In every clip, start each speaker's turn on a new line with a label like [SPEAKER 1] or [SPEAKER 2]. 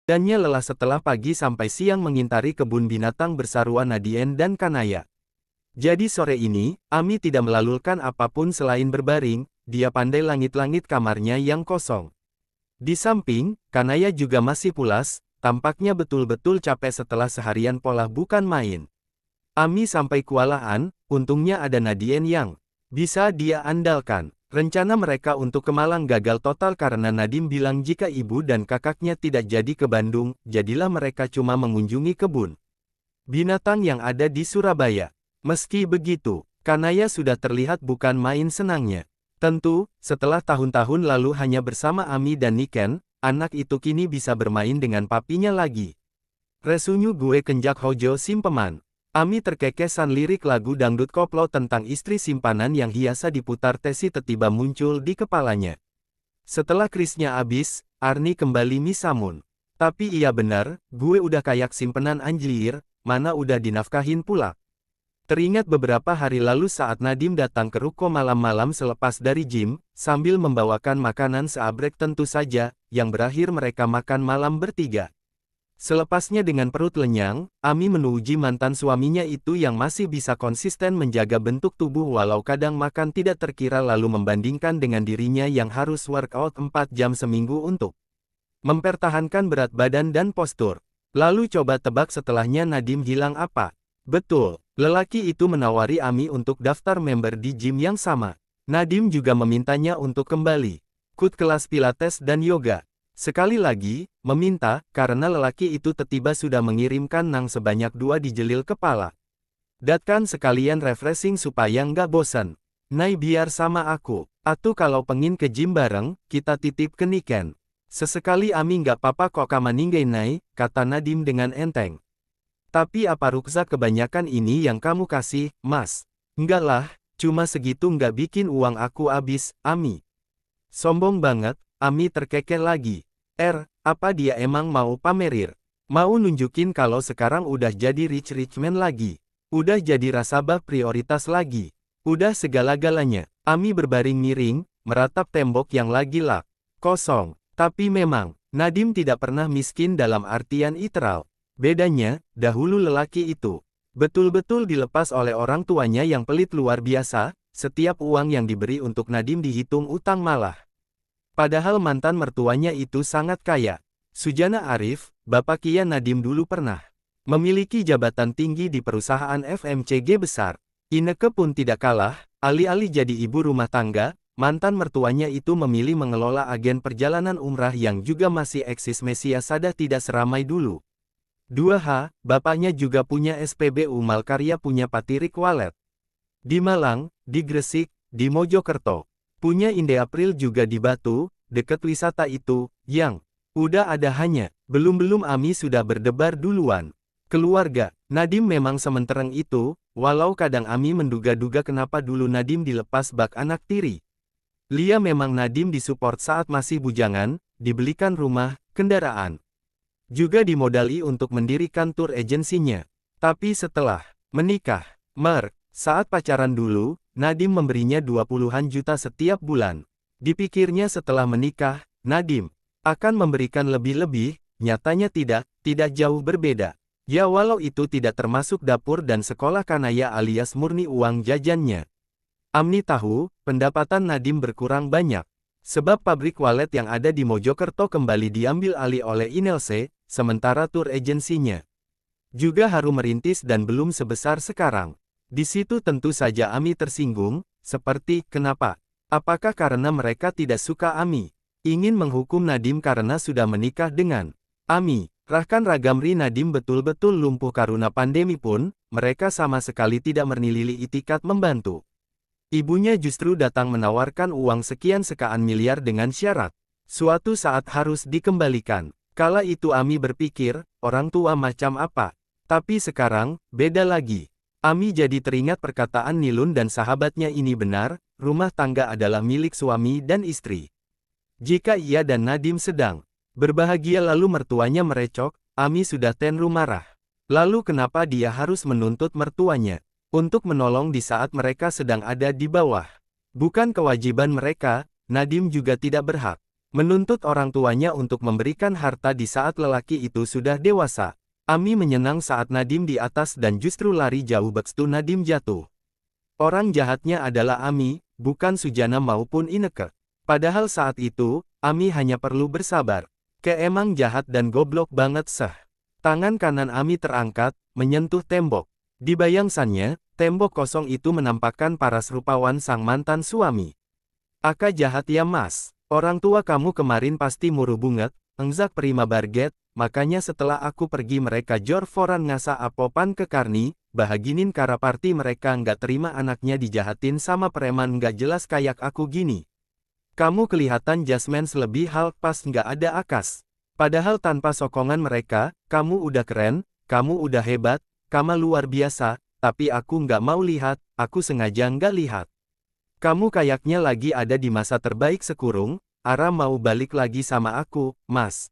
[SPEAKER 1] Dannya lelah setelah pagi sampai siang mengintari kebun binatang bersarua Nadine dan Kanaya. Jadi sore ini, Ami tidak melalulkan apapun selain berbaring, dia pandai langit-langit kamarnya yang kosong. Di samping, Kanaya juga masih pulas, tampaknya betul-betul capek setelah seharian pola bukan main. Ami sampai kewalahan, untungnya ada Nadine yang bisa dia andalkan. Rencana mereka untuk ke Malang gagal total karena Nadim bilang jika ibu dan kakaknya tidak jadi ke Bandung, jadilah mereka cuma mengunjungi kebun binatang yang ada di Surabaya. Meski begitu, Kanaya sudah terlihat bukan main senangnya. Tentu, setelah tahun-tahun lalu hanya bersama Ami dan Niken, anak itu kini bisa bermain dengan papinya lagi. Resunyu gue kenjak hojo simpeman. Ami terkekesan lirik lagu dangdut koplo tentang istri simpanan yang hiasa diputar Tesi tiba muncul di kepalanya. Setelah krisnya habis, Arni kembali misamun. Tapi iya benar, gue udah kayak simpenan anjir, mana udah dinafkahin pula. Teringat beberapa hari lalu saat Nadim datang ke ruko malam-malam selepas dari gym, sambil membawakan makanan seabrek tentu saja, yang berakhir mereka makan malam bertiga. Selepasnya dengan perut lenyang, Ami menuji mantan suaminya itu yang masih bisa konsisten menjaga bentuk tubuh walau kadang makan tidak terkira lalu membandingkan dengan dirinya yang harus workout 4 jam seminggu untuk mempertahankan berat badan dan postur. Lalu coba tebak setelahnya Nadim hilang apa? Betul, lelaki itu menawari Ami untuk daftar member di gym yang sama. Nadim juga memintanya untuk kembali ikut kelas pilates dan yoga. Sekali lagi, meminta, karena lelaki itu tiba-tiba sudah mengirimkan nang sebanyak 2 di jelil kepala. Datkan sekalian refreshing supaya nggak bosan. Nai biar sama aku, atuh kalau pengin ke gym bareng, kita titip ke Niken. Sesekali Ami nggak papa kok kamaninggai Nai, kata Nadim dengan enteng. Tapi apa ruksak kebanyakan ini yang kamu kasih, Mas? Enggak lah, cuma segitu nggak bikin uang aku habis, Ami. Sombong banget, Ami terkekeh lagi. Apa dia emang mau pamerir? Mau nunjukin kalau sekarang udah jadi rich man lagi? Udah jadi rasabah prioritas lagi? Udah segala-galanya? Ami berbaring miring, meratap tembok yang lagi kosong. Tapi memang, Nadim tidak pernah miskin dalam artian literal. Bedanya, dahulu lelaki itu betul-betul dilepas oleh orang tuanya yang pelit luar biasa, setiap uang yang diberi untuk Nadim dihitung utang malah. Padahal mantan mertuanya itu sangat kaya. Sujana Arif, Bapak Kia Nadim dulu pernah memiliki jabatan tinggi di perusahaan FMCG besar. Ineke pun tidak kalah, alih-alih jadi ibu rumah tangga, mantan mertuanya itu memilih mengelola agen perjalanan umrah yang juga masih eksis Mesia Sada tidak seramai dulu. 2H, bapaknya juga punya SPBU Malkarya punya Patirik Walet. Di Malang, di Gresik, di Mojokerto. Punya Inde April juga di Batu, dekat wisata itu, yang udah ada hanya, belum Ami sudah berdebar duluan. Keluarga, Nadim memang sementereng itu, walau kadang Ami menduga-duga kenapa dulu Nadim dilepas bak anak tiri. Lia memang Nadim disupport saat masih bujangan, dibelikan rumah, kendaraan. Juga dimodali untuk mendirikan tour agensinya. Tapi setelah menikah, saat pacaran dulu, Nadim memberinya 20-an juta setiap bulan. Dipikirnya setelah menikah, Nadim akan memberikan lebih-lebih, nyatanya tidak jauh berbeda. Ya walau itu tidak termasuk dapur dan sekolah Kanaya alias murni uang jajannya. Amni tahu, pendapatan Nadim berkurang banyak. Sebab pabrik walet yang ada di Mojokerto kembali diambil alih oleh Inelse, sementara tour agensinya juga haru merintis dan belum sebesar sekarang. Di situ tentu saja Ami tersinggung, seperti, kenapa? Apakah karena mereka tidak suka Ami? Ingin menghukum Nadim karena sudah menikah dengan Ami. Bahkan Ragamri Nadim betul-betul lumpuh karena pandemi pun, mereka sama sekali tidak menilili itikat membantu. Ibunya justru datang menawarkan uang sekian miliar dengan syarat suatu saat harus dikembalikan. Kala itu Ami berpikir, orang tua macam apa? Tapi sekarang, beda lagi. Ami jadi teringat perkataan Nilun dan sahabatnya ini benar, rumah tangga adalah milik suami dan istri. Jika ia dan Nadim sedang berbahagia lalu mertuanya merecok, Ami sudah tenru marah. Lalu kenapa dia harus menuntut mertuanya untuk menolong di saat mereka sedang ada di bawah? Bukan kewajiban mereka, Nadim juga tidak berhak Menuntut orang tuanya untuk memberikan harta di saat lelaki itu sudah dewasa. Ami menyenang saat Nadim di atas dan justru lari jauh begitu Nadim jatuh. Orang jahatnya adalah Ami, bukan Sujana maupun Ineke. Padahal saat itu, Ami hanya perlu bersabar. Emang jahat dan goblok banget seh. Tangan kanan Ami terangkat, menyentuh tembok. Di bayangsannya, tembok kosong itu menampakkan paras rupawan sang mantan suami. Aka jahat ya mas, orang tua kamu kemarin pasti muru bunget, engzak prima barget, makanya setelah aku pergi mereka jor foran ngasa apopan ke Karni, bahaginin kara party mereka nggak terima anaknya dijahatin sama preman nggak jelas kayak aku gini. Kamu kelihatan jasmans lebih halk pas nggak ada akas. Padahal tanpa sokongan mereka, kamu udah keren, kamu udah hebat, kamu luar biasa, tapi aku nggak mau lihat, aku sengaja nggak lihat. Kamu kayaknya lagi ada di masa terbaik sekurung, Ara mau balik lagi sama aku, mas.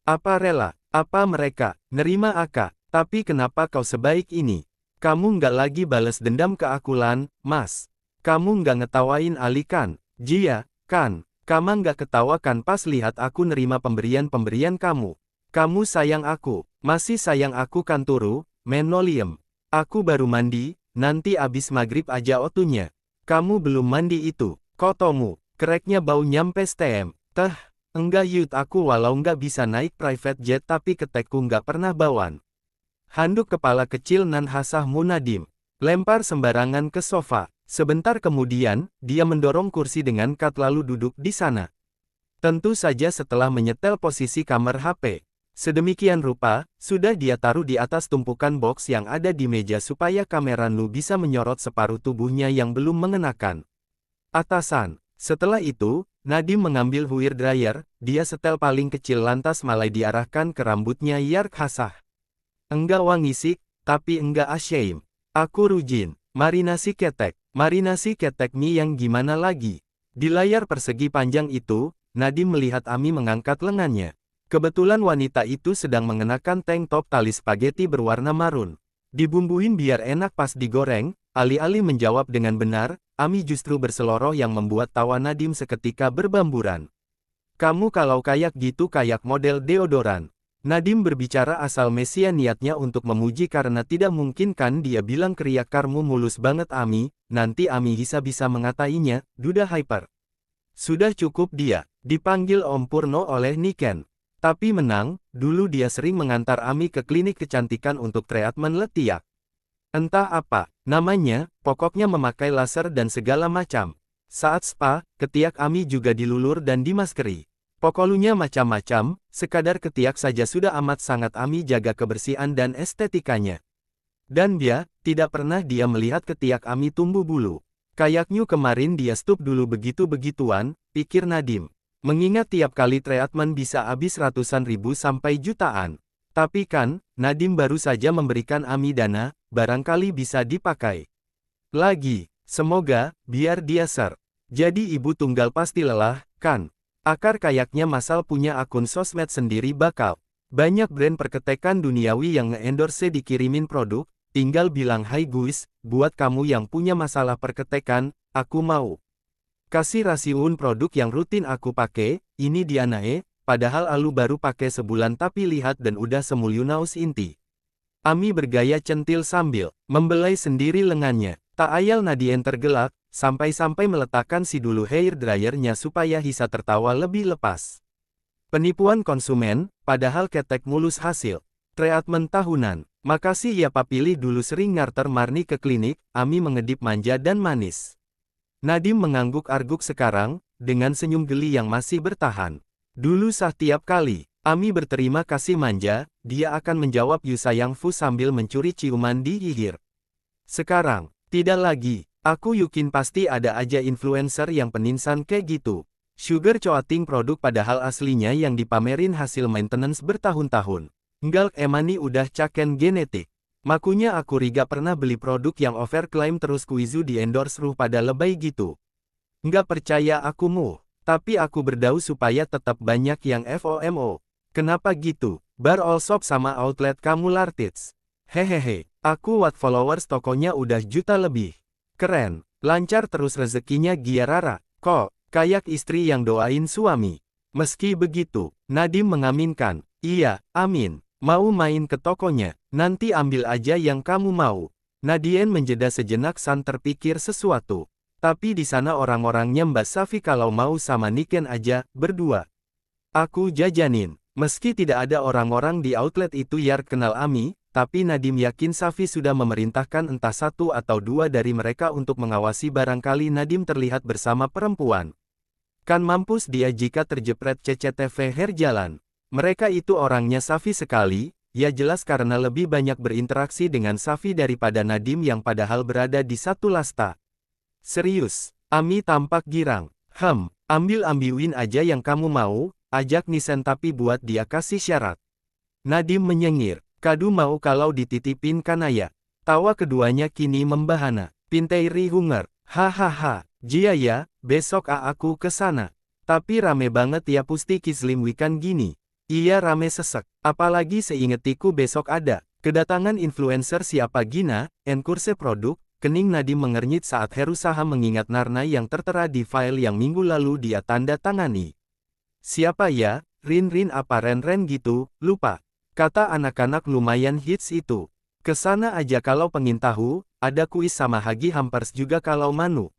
[SPEAKER 1] Apa rela, apa mereka, nerima Aka, tapi kenapa kau sebaik ini? Kamu nggak lagi bales dendam ke aku Lan, mas. Kamu nggak ngetawain Ali kan? Jia, kan? Kamu nggak ketawa kan pas lihat aku nerima pemberian-pemberian kamu? Kamu sayang aku, masih sayang aku kan Turu, Menoliem. Aku baru mandi, nanti abis maghrib aja otunya. Kamu belum mandi itu, kotomu, kereknya bau nyampe stem. Teh, enggak yut aku walau nggak bisa naik private jet tapi ketekku nggak pernah bawan. Handuk kepala kecil nan hasahmu Nadim. Lempar sembarangan ke sofa. Sebentar kemudian, dia mendorong kursi dengan kat lalu duduk di sana. Tentu saja setelah menyetel posisi kamar HP. Sedemikian rupa, sudah dia taruh di atas tumpukan box yang ada di meja supaya kamera Nu bisa menyorot separuh tubuhnya yang belum mengenakan atasan. Setelah itu, Nadim mengambil hair dryer, dia setel paling kecil lantas mulai diarahkan ke rambutnya Yark Hasah. Enggak wangi sik, tapi enggak ashamed. Aku rujin, marinasi ketek mie yang gimana lagi? Di layar persegi panjang itu, Nadim melihat Ami mengangkat lengannya. Kebetulan wanita itu sedang mengenakan tank top tali spaghetti berwarna marun. Dibumbuin biar enak pas digoreng, alih-alih menjawab dengan benar, Ami justru berseloroh yang membuat tawa Nadim seketika berbamburan. Kamu kalau kayak gitu kayak model deodoran. Nadim berbicara asal Mesia niatnya untuk memuji karena tidak mungkin kan dia bilang keriak karmu mulus banget Ami, nanti Ami bisa mengatainya, duda hyper. Sudah cukup dia, dipanggil Om Purno oleh Niken. Tapi menang, dulu dia sering mengantar Ami ke klinik kecantikan untuk treatment letiak. Entah apa, namanya, pokoknya memakai laser dan segala macam. Saat spa, ketiak Ami juga dilulur dan dimaskeri. Pokoknya macam-macam, sekadar ketiak saja sudah amat sangat Ami jaga kebersihan dan estetikanya. Dan tidak pernah dia melihat ketiak Ami tumbuh bulu. Kayaknya kemarin dia stup dulu begitu-begituan, pikir Nadim. Mengingat tiap kali treatment bisa habis ratusan ribu sampai jutaan. Tapi kan, Nadim baru saja memberikan Ami dana, barangkali bisa dipakai lagi. Semoga, biar dia ser. Jadi ibu tunggal pasti lelah, kan? Akar kayaknya Masal punya akun sosmed sendiri bakal. Banyak brand perketekan duniawi yang nge-endorse dikirimin produk, tinggal bilang hai guys, buat kamu yang punya masalah perketekan, aku mau kasih rasiun produk yang rutin aku pakai, ini dia nae, padahal alu baru pakai sebulan tapi lihat dan udah semulyunaus inti. Ami bergaya centil sambil membelai sendiri lengannya, tak ayal Nadien tergelak, sampai-sampai meletakkan si dulu hair dryernya supaya bisa tertawa lebih lepas. Penipuan konsumen, padahal ketek mulus hasil. Treatment tahunan, makasih ya papilih dulu sering ngarter Marni ke klinik, Ami mengedip manja dan manis. Nadim mengangguk-arguk sekarang, dengan senyum geli yang masih bertahan. Dulu sah tiap kali, Ami berterima kasih manja, dia akan menjawab Yu sayang Fu sambil mencuri ciuman di hihir. Sekarang, tidak lagi. Aku yakin pasti ada aja influencer yang peninsan kayak gitu. Sugar coating produk padahal aslinya yang dipamerin hasil maintenance bertahun-tahun. Nggak emani udah caken genetik. Makunya aku riga pernah beli produk yang overclaim terus kuizu di endorse ruh pada lebay gitu. Nggak percaya aku mu. Tapi aku berdau supaya tetap banyak yang FOMO. Kenapa gitu? Bar all shop sama outlet kamu lartits. Hehehe, aku what followers tokonya udah juta lebih. Keren, lancar terus rezekinya Giarara, kok, kayak istri yang doain suami. Meski begitu, Nadim mengaminkan. Iya, amin. Mau main ke tokonya, nanti ambil aja yang kamu mau. Nadine menjeda sejenak San terpikir sesuatu. Tapi di sana orang-orangnya Mbak Safi kalau mau sama Niken aja, berdua. Aku jajanin. Meski tidak ada orang-orang di outlet itu yang kenal Ami, tapi Nadim yakin Safi sudah memerintahkan entah satu atau dua dari mereka untuk mengawasi barangkali Nadim terlihat bersama perempuan. Kan mampus dia jika terjepret CCTV jalan. Mereka itu orangnya Safi sekali, ya jelas karena lebih banyak berinteraksi dengan Safi daripada Nadim yang padahal berada di satu lasta. Serius, Ami tampak girang. Ambil-ambilin aja yang kamu mau, ajak Nisen tapi buat dia kasih syarat. Nadim menyengir, kadu mau kalau dititipin Kanaya. Tawa keduanya kini membahana. Pinteiri hunger, hahaha. Jia ya, besok aku ke sana. Tapi rame banget ya Pusti Kislim Weekend gini. Iya rame sesek, apalagi seingetku besok ada kedatangan influencer siapa Gina, enkurse produk, kening Nadim mengernyit saat berusaha mengingat Narna yang tertera di file yang minggu lalu dia tanda tangani. Siapa ya, Rin apa Ren gitu, lupa. Kata anak-anak lumayan hits itu. Kesana aja kalau pengin tahu, ada kuis sama Hagi Hampers juga kalau Manu.